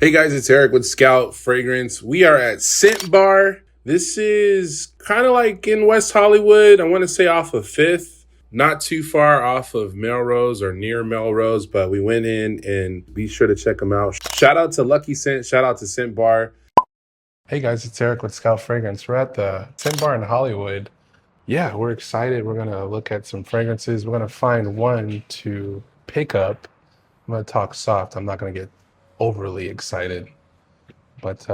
Hey guys, it's Eric with Scout Fragrance. We are at Scent Bar. This is kind of like in West Hollywood. I want to say off of 5th, not too far off of Melrose or near Melrose, but we went in and be sure to check them out. Shout out to Lucky Scent. Shout out to Scent Bar. Hey guys, it's Eric with Scout Fragrance. We're at the Scent Bar in Hollywood. Yeah, we're excited. We're going to look at some fragrances. We're going to find one to pick up. I'm going to talk soft. I'm not going to get overly excited, but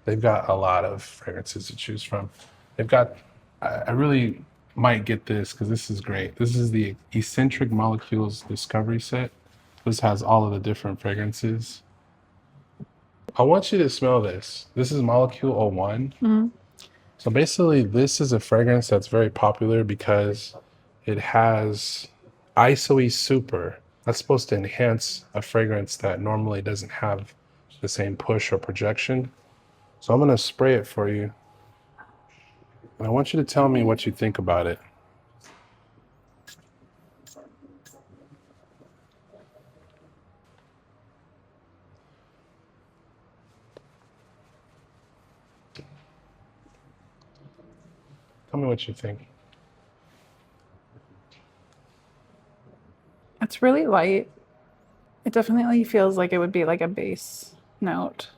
they've got a lot of fragrances to choose from. They've got, I really might get this because this is great. This is the Eccentric Molecules Discovery Set. This has all of the different fragrances. I want you to smell this. This is Molecule 01. Mm-hmm. So basically, this is a fragrance that's very popular because it has ISOE Super. That's supposed to enhance a fragrance that normally doesn't have the same push or projection. So I'm gonna spray it for you. And I want you to tell me what you think about it. Tell me what you think. It's really light. It definitely feels like it would be like a bass note.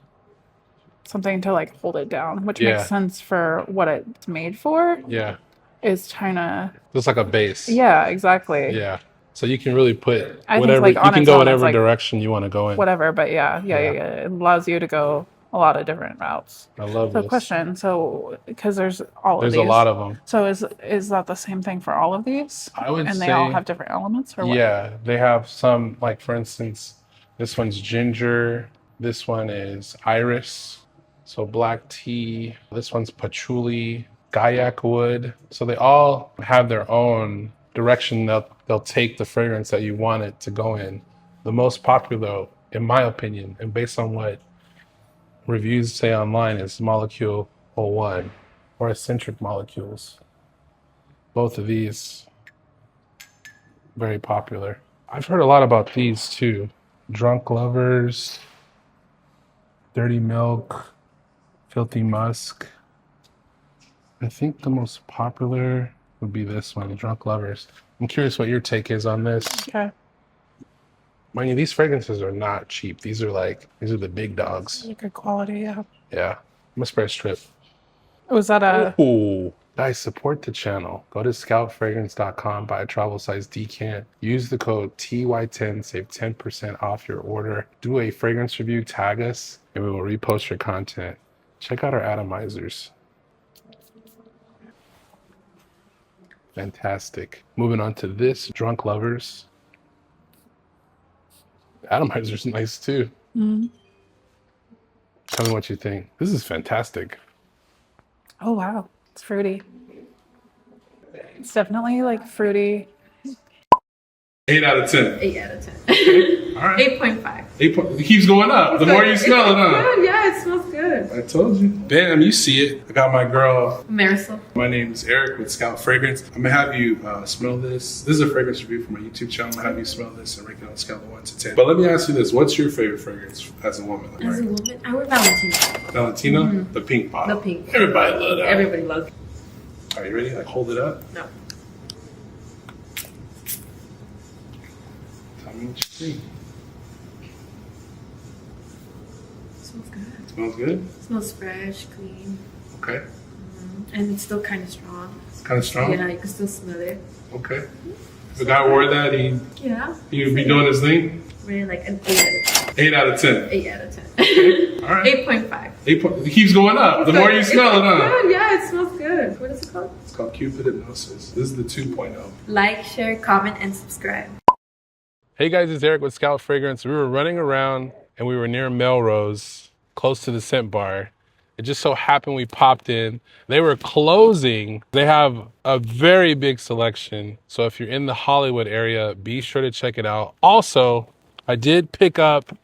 Something to like hold it down, which makes sense for what it's made for. Yeah. Is trying to... Looks like a bass. Yeah, exactly. Yeah. So you can really put I whatever, think, like, you can go own, whatever like, direction you want to go in. Whatever, but yeah. It allows you to go a lot of different routes. I love this. So question, so because there's there's of these. a lot of them. So is that the same thing for all of these? I would say. And they all have different elements, or what? Yeah, they have some, like for instance, this one's ginger. This one is iris. So black tea. This one's patchouli, gaiac wood. So they all have their own direction they'll take the fragrance that you want it to go in. The most popular, in my opinion, and based on what reviews say online, is Molecule 01 or Eccentric Molecules. Both of these, very popular. I've heard a lot about these too. Drunk Lovers, Dirty Milk, Filthy Musk. I think the most popular would be this one, Drunk Lovers. I'm curious what your take is on this. Okay. Mind you, these fragrances are not cheap. These are the big dogs. Good quality, yeah. Yeah. I'm gonna spray a strip. Was that a... Ooh. Guys, support the channel. Go to scoutfragrance.com, buy a travel size decant. Use the code TY10, save 10% off your order. Do a fragrance review, tag us, and we will repost your content. Check out our atomizers. Fantastic. Moving on to this, Drunk Lovers. The atomizer's nice too. Mm-hmm. Tell me what you think. This is fantastic. Oh, wow. It's fruity. It's definitely like fruity. 8 out of 10. 8 out of 10. All right. 8.5. It keeps going up. The more you smell it, huh? Good. Yeah, it smells good. I told you. Damn, you see it. I got my girl. Marisol. My name is Eric with Scout Fragrance. I'm going to have you smell this. This is a fragrance review for my YouTube channel. I'm going to have you smell this and rank it on a scale of 1 to 10. But let me ask you this. What's your favorite fragrance as a woman? As a woman, I wear Valentino. Valentino? Mm-hmm. The pink bottle. The pink. Everybody loves that. Everybody loves it. Are you ready? Like, hold it up? No. Tell me what you think. Smells good. Smells good? Smells fresh, clean. Okay. And it's still kind of strong. It's kind of strong? Yeah, you can still smell it. Okay. If a guy wore that, he'd be doing his thing? Really like an 8 out of 10. 8 out of 10. 8 out of 10. All right. 8.5. It keeps going up. The more you smell it, huh? Good. Yeah, it smells good. What is it called? It's called Cupid Hypnosis. This is the 2.0. Like, share, comment, and subscribe. Hey guys, it's Eric with Scout Fragrance. We were running around and we were near Melrose, close to the Scent Bar. It just so happened we popped in. They were closing. They have a very big selection. So if you're in the Hollywood area, be sure to check it out. Also, I did pick up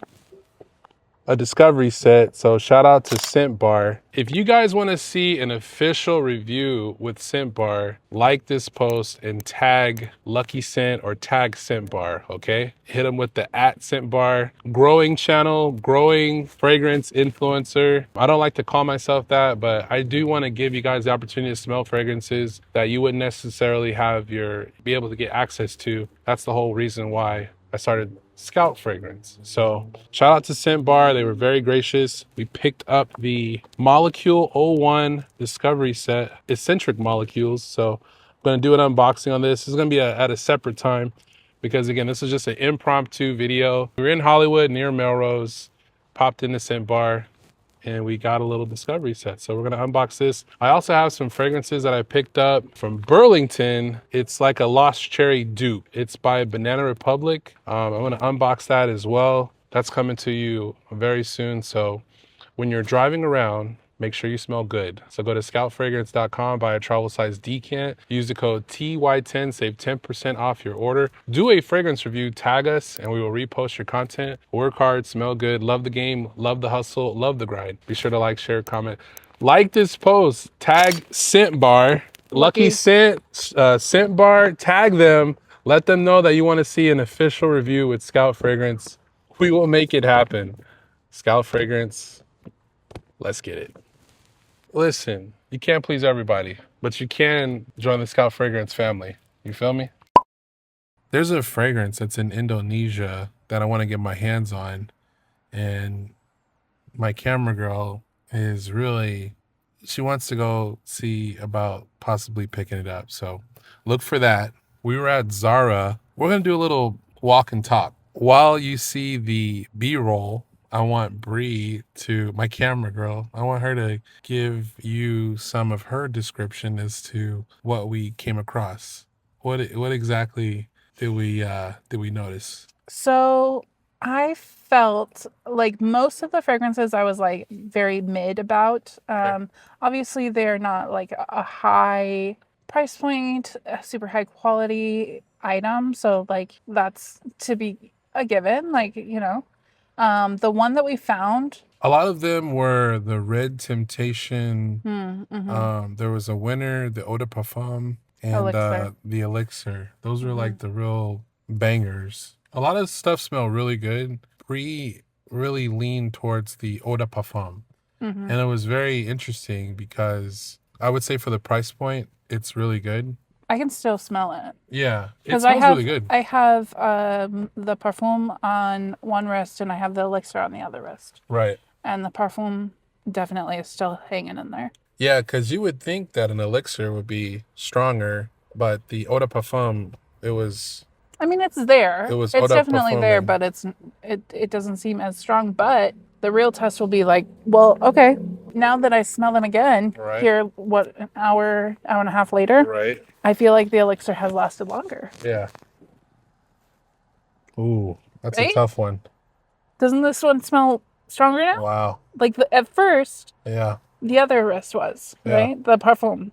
a discovery set. So shout out to Scent Bar. If you guys want to see an official review with Scent Bar, like this post and tag Lucky Scent or tag Scent Bar, okay? Hit them with the @Scent Bar. Growing channel, growing fragrance influencer. I don't like to call myself that, but I do want to give you guys the opportunity to smell fragrances that you wouldn't necessarily be able to get access to. That's the whole reason why I started Scout Fragrance. So shout out to Scent Bar. They were very gracious. We picked up the Molecule 01 Discovery Set, Eccentric Molecules. So I'm going to do an unboxing on this. This is going to be at a separate time because, again, this is just an impromptu video. We were in Hollywood near Melrose, popped into Scent Bar, and we got a little discovery set. So we're gonna unbox this. I also have some fragrances that I picked up from Burlington. It's like a Lost Cherry dupe. It's by Banana Republic. I'm gonna unbox that as well. That's coming to you very soon. So when you're driving around, make sure you smell good. So go to scoutfragrance.com, buy a travel size decant, use the code TY10, save 10% off your order. Do a fragrance review, tag us, and we will repost your content. Work hard, smell good, love the game, love the hustle, love the grind. Be sure to like, share, comment. Like this post, tag Scent Bar, Lucky Scent, Scent Bar, tag them. Let them know that you want to see an official review with Scout Fragrance. We will make it happen. Scout Fragrance, let's get it. Listen, you can't please everybody, but you can join the Scout Fragrance family. You feel me? There's a fragrance that's in Indonesia that I want to get my hands on. And my camera girl is really, she wants to go see about possibly picking it up. So look for that. We were at Zara. We're going to do a little walk and talk. While you see the B-roll, I want Bree my camera girl, I want her to give you some of her description as to what we came across. What exactly did we notice? So I felt like most of the fragrances I was like very mid about. Obviously they're not like a high price point, a super high quality item. So like that's to be a given, like, you know. The one that we found, a lot of them were the Red Temptation. There was a winner, the Oda Pam, and Elixir. The Elixir. Those were like the real bangers. A lot of stuff smelled really good. Bree really leaned towards the Oda Pam. And it was very interesting because I would say for the price point, it's really good. I can still smell it. Yeah, it smells really good. I have the parfum on one wrist and I have the elixir on the other wrist. Right. And the parfum definitely is still hanging in there. Yeah, because you would think that an elixir would be stronger, but the Eau de Parfum, it was... I mean, it's there. It's definitely there, but it doesn't seem as strong. But the real test will be like, well, okay, now that I smell them again, here, what, an hour and a half later, right? I feel like the elixir has lasted longer. Yeah. Ooh, that's a tough one. Doesn't this one smell stronger now? Wow. Like at first, yeah, the other wrist was, right? The parfum.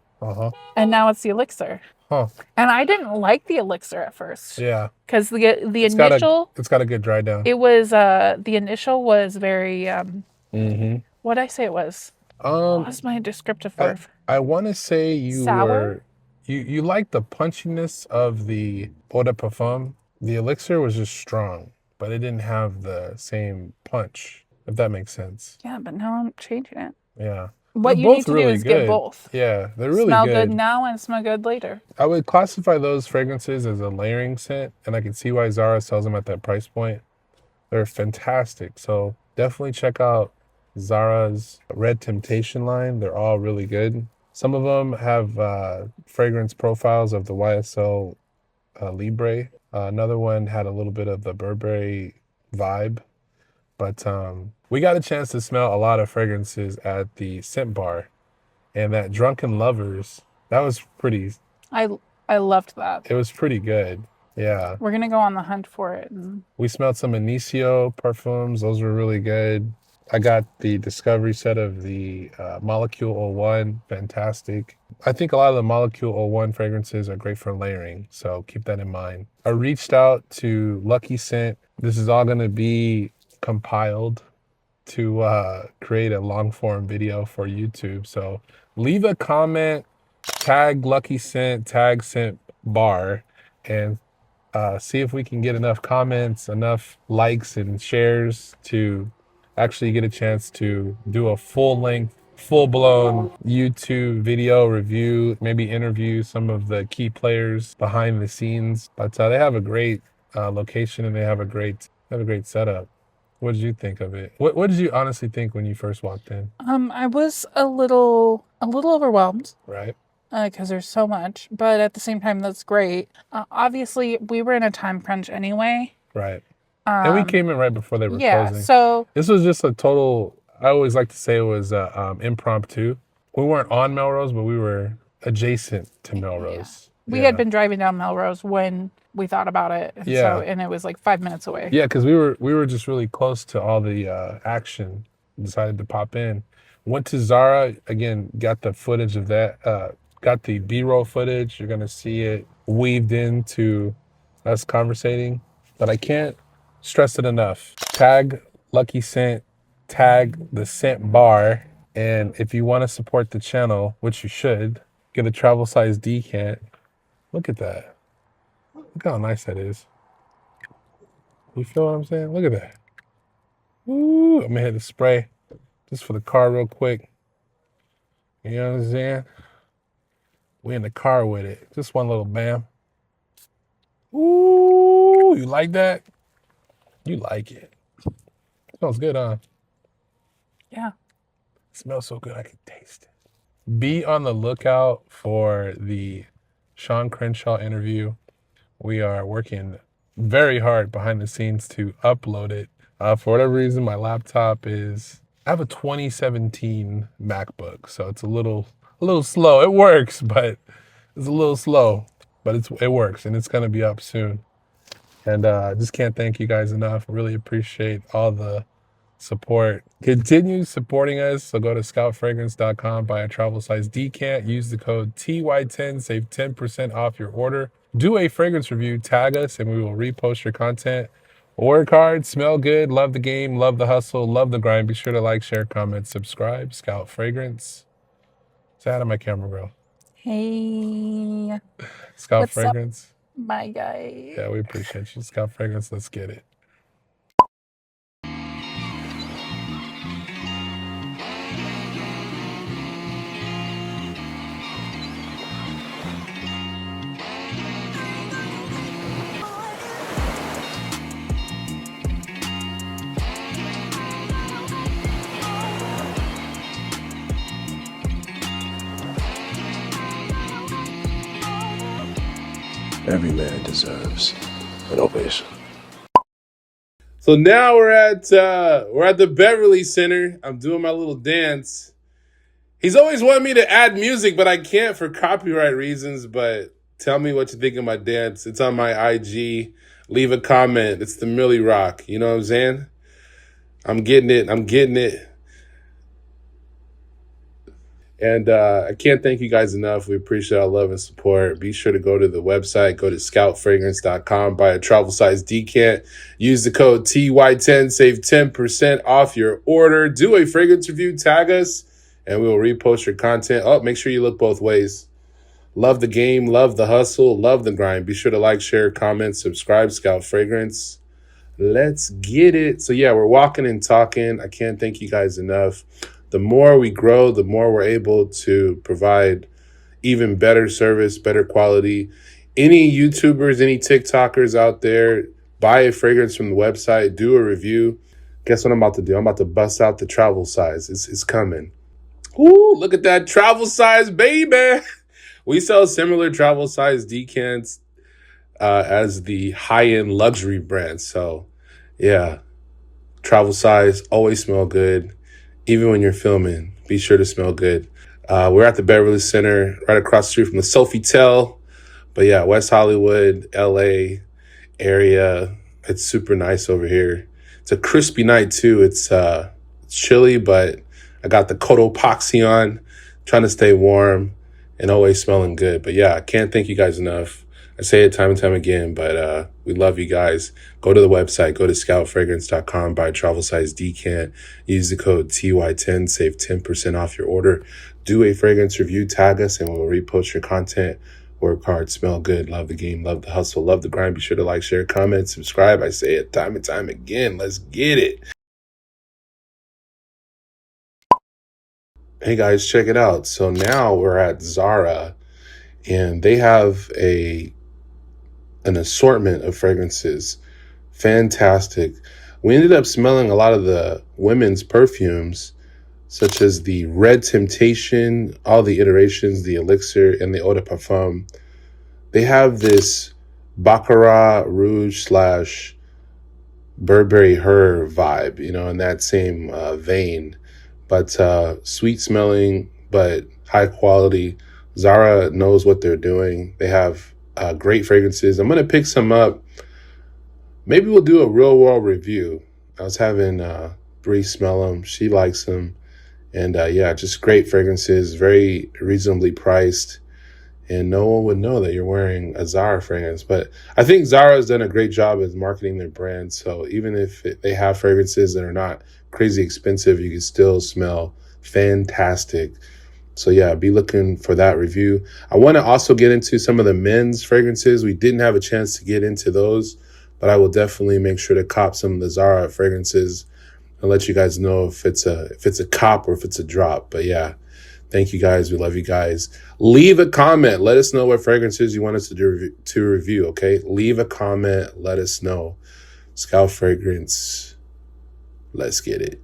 And now it's the elixir. Huh. And I didn't like the elixir at first. Yeah. Because the initial... It's got a good dry down. It was, the initial was very, what did I say it was? What was my descriptive word? I want to say you sour? You like the punchiness of the Eau de Parfum. The elixir was just strong, but it didn't have the same punch, if that makes sense. Yeah, but now I'm changing it. Yeah. What you need to do is get both. Yeah, they're really smell good. Smell good now and smell good later. I would classify those fragrances as a layering scent, and I can see why Zara sells them at that price point. They're fantastic. So definitely check out Zara's Red Temptation line. They're all really good. Some of them have fragrance profiles of the YSL Libre. Another one had a little bit of the Burberry vibe. But we got a chance to smell a lot of fragrances at the Scent Bar. And that Drunken Lovers, that was pretty... I loved that. It was pretty good. Yeah. We're going to go on the hunt for it. We smelled some Anio perfumes. Those were really good. I got the discovery set of the Molecule 01. Fantastic. I think a lot of the Molecule 01 fragrances are great for layering, so keep that in mind. I reached out to Lucky Scent. This is all going to be compiled to create a long form video for YouTube. So leave a comment, tag Lucky Scent, tag Scent Bar, and see if we can get enough comments, enough likes and shares to actually get a chance to do a full length, full blown YouTube video review, maybe interview some of the key players behind the scenes. But they have a great location and they have a great setup. What did you think of it? What did you honestly think when you first walked in? I was a little overwhelmed. Right. Because there's so much, but at the same time, that's great. Obviously, we were in a time crunch anyway. Right. And we came in right before they were closing. So this was just a total, I always like to say it was impromptu. We weren't on Melrose, but we were adjacent to Melrose. Yeah. We had been driving down Melrose when we thought about it. And and it was like 5 minutes away. Yeah, because we were just really close to all the action. Decided to pop in. Went to Zara, again, got the footage of that. Got the B-roll footage. You're going to see it weaved into us conversating. But I can't stress it enough. Tag Lucky Scent, tag the Scent Bar. And if you want to support the channel, which you should, get a travel size decant. Look at that. Look how nice that is. You feel what I'm saying? Look at that. Ooh, I'm going to hit the spray just for the car real quick. You know what I'm saying? We in the car with it. Just one little bam. Ooh, you like that? You like it. Smells good, huh? Yeah. It smells so good I can taste it. Be on the lookout for the Sean Crenshaw interview. We are working very hard behind the scenes to upload it. For whatever reason, my laptop I have a 2017 MacBook, so it's a little slow. It works, but it's a little slow, but it works, and it's going to be up soon. And just can't thank you guys enough. Really appreciate all the support. Continue supporting us. So go to scoutfragrance.com, buy a travel size decant, use the code TY10, save 10% off your order. Do a fragrance review, tag us, and we will repost your content. Work hard, smell good, love the game, love the hustle, love the grind. Be sure to like, share, comment, subscribe. Scout Fragrance. Say hi to my camera girl. Hey. Scout What's Fragrance. Up, my guy. Yeah, we appreciate you. Scout Fragrance, let's get it. Every man deserves an ovation. So now we're at the Beverly Center. I'm doing my little dance. He's always wanted me to add music, but I can't for copyright reasons. But tell me what you think of my dance. It's on my IG. Leave a comment. It's the Millie Rock. You know what I'm saying? I'm getting it. And I can't thank you guys enough. We appreciate our love and support. Be sure to go to the website. Go to scoutfragrance.com. Buy a travel size decant. Use the code TY10. Save 10% off your order. Do a fragrance review. Tag us. And we will repost your content. Oh, make sure you look both ways. Love the game. Love the hustle. Love the grind. Be sure to like, share, comment, subscribe. Scout Fragrance. Let's get it. So, yeah, we're walking and talking. I can't thank you guys enough. The more we grow, the more we're able to provide even better service, better quality. Any YouTubers, any TikTokers out there, buy a fragrance from the website, do a review. Guess what I'm about to do? I'm about to bust out the travel size. It's coming. Ooh, look at that travel size, baby. We sell similar travel size decants as the high-end luxury brand. So, yeah, travel size, always smell good. Even when you're filming, be sure to smell good. We're at the Beverly Center, right across the street from the Sofitel. But yeah, West Hollywood, LA area. It's super nice over here. It's a crispy night too. It's chilly, but I got the Cotopaxi on, trying to stay warm and always smelling good. But yeah, I can't thank you guys enough. I say it time and time again, but we love you guys. Go to the website, go to scoutfragrance.com, buy a travel size decant, use the code TY10, save 10% off your order. Do a fragrance review, tag us, and we'll repost your content. Work hard, smell good, love the game, love the hustle, love the grind. Be sure to like, share, comment, subscribe. I say it time and time again. Let's get it. Hey guys, check it out. So now we're at Zara, and they have an assortment of fragrances. Fantastic. We ended up smelling a lot of the women's perfumes, such as the Red Temptation, all the iterations, the Elixir, and the Oda Pam. They have this Baccarat Rouge / Burberry Her vibe, in that same vein. But sweet smelling, but high quality. Zara knows what they're doing. They have great fragrances. I'm going to pick some up. Maybe we'll do a real world review. I was having Bree smell them. She likes them. And yeah, just great fragrances, very reasonably priced. And no one would know that you're wearing a Zara fragrance. But I think Zara has done a great job of marketing their brand. So even if they have fragrances that are not crazy expensive, you can still smell fantastic. So yeah, be looking for that review. I want to also get into some of the men's fragrances. We didn't have a chance to get into those, but I will definitely make sure to cop some of the Zara fragrances and let you guys know if it's a cop or if it's a drop. But yeah, thank you guys. We love you guys. Leave a comment. Let us know what fragrances you want us to review, okay? Leave a comment. Let us know. Scout Fragrance. Let's get it.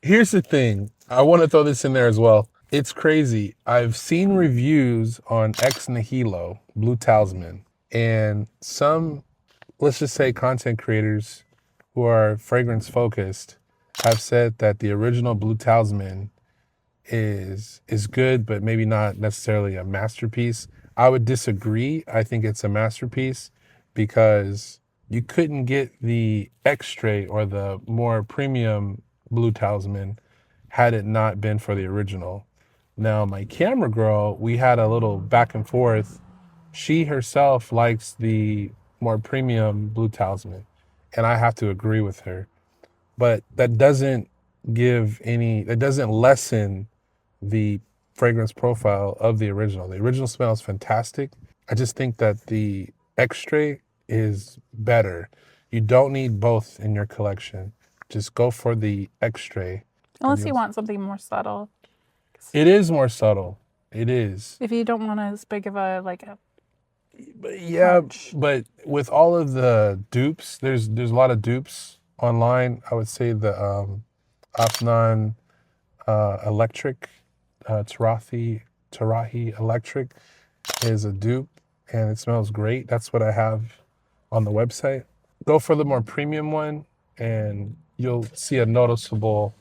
Here's the thing. I want to throw this in there as well. It's crazy. I've seen reviews on Ex Nihilo Blue Talisman, and some, let's just say, content creators who are fragrance focused have said that the original Blue Talisman is good, but maybe not necessarily a masterpiece. I would disagree. I think it's a masterpiece because you couldn't get the extrait or the more premium Blue Talisman had it not been for the original. Now, my camera girl, we had a little back and forth. She herself likes the more premium Blue Talisman, and I have to agree with her. But that doesn't lessen the fragrance profile of the original. The original smells fantastic. I just think that the extrait is better. You don't need both in your collection. Just go for the extrait. Unless you want something more subtle. It is more subtle. It is. If you don't want as big of a But yeah, punch. but with all of the dupes, there's a lot of dupes online. I would say the Afnan Electric, Tarahi Electric is a dupe, and it smells great. That's what I have on the website. Go for the more premium one, and you'll see a noticeable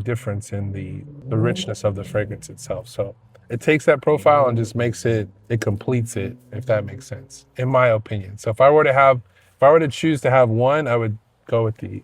difference in the richness of the fragrance itself. So it takes that profile and just it completes it, if that makes sense, in my opinion. So if I were to choose to have one, I would go with the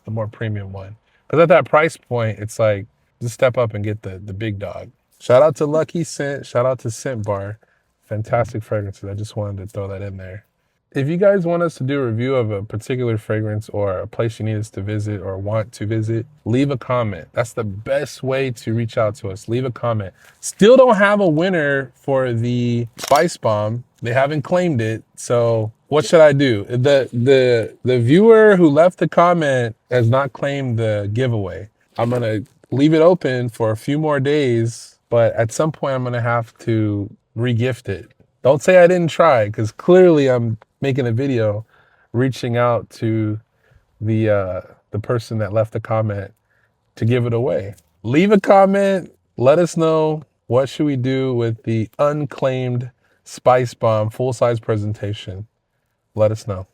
more premium one. Because at that price point, it's like, just step up and get the big dog. Shout out to Lucky Scent. Shout out to Scent Bar. Fantastic fragrances. I just wanted to throw that in there. If you guys want us to do a review of a particular fragrance or a place you need us to visit or want to visit, leave a comment. That's the best way to reach out to us. Leave a comment. Still don't have a winner for the Spice Bomb. They haven't claimed it. So what should I do? The viewer who left the comment has not claimed the giveaway. I'm going to leave it open for a few more days, but at some point I'm going to have to re-gift it. Don't say I didn't try, because clearly I'm making a video reaching out to the person that left the comment to give it away. Leave a comment. Let us know what should we do with the unclaimed Spice Bomb full-size presentation. Let us know.